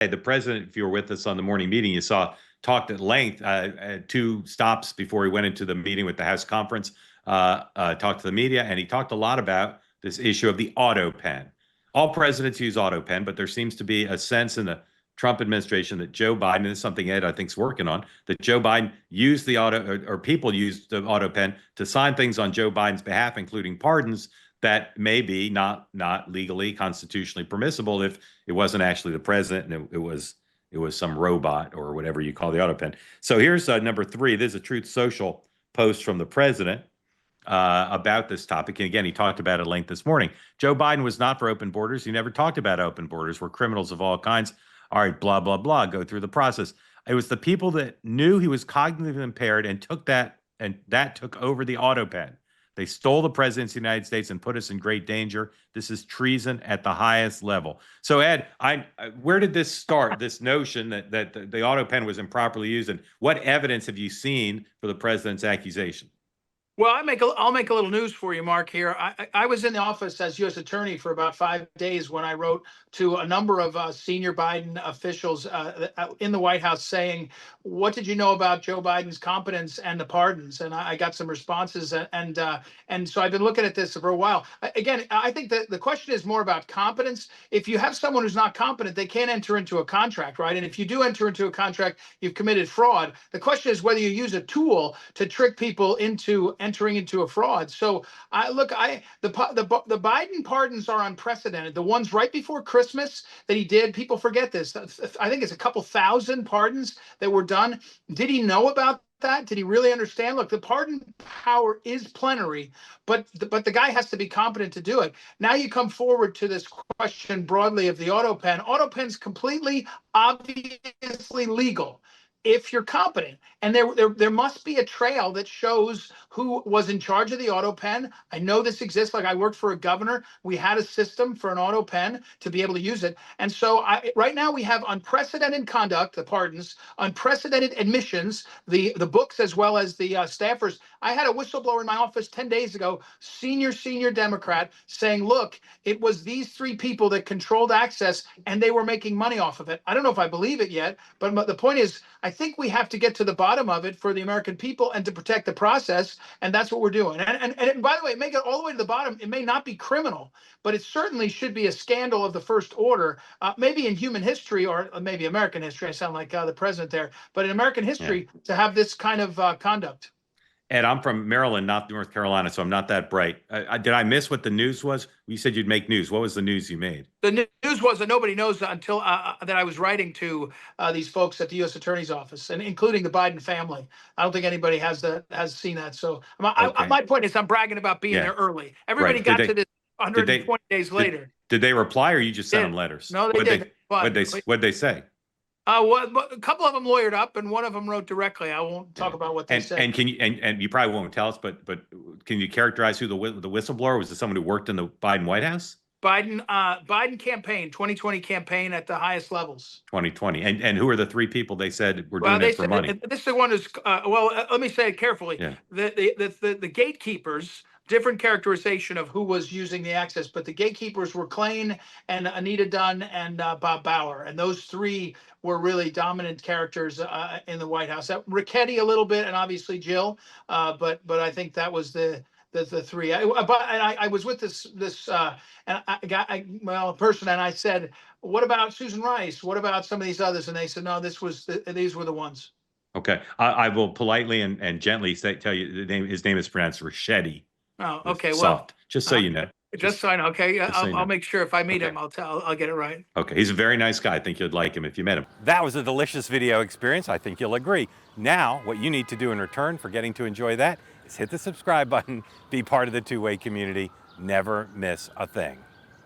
The president, if you were with us on the morning meeting, you saw talked at length at two stops before he went into the meeting with the House conference, talked to the media, and he talked a lot about this issue of the Autopen. All presidents use Autopen, but there seems to be a sense in the Trump administration that Joe Biden, and this is something Ed I think is working on, that Joe Biden used the or people used the Autopen to sign things on Joe Biden's behalf, including pardons that may be not legally constitutionally permissible if it wasn't actually the president and it was some robot or whatever you call the Autopen. So here's number three. There's a Truth Social post from the president about this topic. And again, he talked about it at length this morning. Joe Biden was not for open borders. He never talked about open borders where criminals of all kinds, all right, blah, blah, blah, go through the process. It was the people that knew he was cognitively impaired and took that, and that took over the Autopen. They stole the presidency of the United States and put us in great danger. This is treason at the highest level. So, Ed, where did this start, this notion that the Autopen was improperly used, and what evidence have you seen for the president's accusation? Well, I'll make a little news for you, Mark, here. I was in the office as U.S. Attorney for about 5 days when I wrote to a number of senior Biden officials in the White House saying, what did you know about Joe Biden's competence and the pardons? And I got some responses. And so I've been looking at this for a while. Again, I think that the question is more about competence. If you have someone who's not competent, they can't enter into a contract, right? And if you do enter into a contract, you've committed fraud. The question is whether you use a tool to trick people into entering into a fraud. So the Biden pardons are unprecedented. The ones right before Christmas that he did, people forget this. I think it's a couple thousand pardons that were done. Did he know about that? Did he really understand? Look, the pardon power is plenary, but the guy has to be competent to do it. Now you come forward to this question broadly of the Autopen. Autopen's completely obviously legal if you're competent, and there must be a trail that shows who was in charge of the Autopen. I know this exists. Like, I worked for a governor. We had a system for an Autopen to be able to use it. And so right now we have unprecedented conduct, the pardons, unprecedented admissions, the books, as well as the staffers. I had a whistleblower in my office 10 days ago, senior Democrat, saying, look, it was these three people that controlled access and they were making money off of it. I don't know if I believe it yet, but the point is, I think we have to get to the bottom of it for the American people and to protect the process, and that's what we're doing. And by the way, make it all the way to the bottom. It may not be criminal, but it certainly should be a scandal of the first order, maybe in human history, or maybe American history. I sound like the president there, but in American history, to have this kind of conduct. Ed, I'm from Maryland, not North Carolina, so I'm not that bright. Did I miss what the news was? You said you'd make news. What was the news you made? The news was that nobody knows until that I was writing to these folks at the U.S. Attorney's Office, and including the Biden family. I don't think anybody has seen that. So my point is, I'm bragging about being there early. Everybody got to this 120 days later. Did they reply, or you just sent them letters? No, they didn't. What'd they say? Well, a couple of them lawyered up, and one of them wrote directly. I won't talk about what they said. And can you and you probably won't tell us, but can you characterize who the whistleblower was? It someone who worked in the Biden White House? Biden campaign, 2020 campaign at the highest levels. 2020, and who are the three people they said were doing it for money? This is the one who's let me say it carefully. Yeah. The gatekeepers. Different characterization of who was using the access, but the gatekeepers were Klain and Anita Dunn and Bob Bauer, and those three were really dominant characters in the White House. Ricchetti a little bit, and obviously Jill, but I think that was the three. I was with this person, and I said, "What about Susan Rice? What about some of these others?" And they said, "No, these were the ones." Okay, I will politely and gently tell you his name is pronounced Ricchetti. Oh, okay. Soft. Just so you know. Just so I know. Okay. I'll make sure if I meet him, I'll get it right. Okay. He's a very nice guy. I think you'd like him if you met him. That was a delicious video experience. I think you'll agree. Now, what you need to do in return for getting to enjoy that is hit the subscribe button, be part of the two-way community, never miss a thing.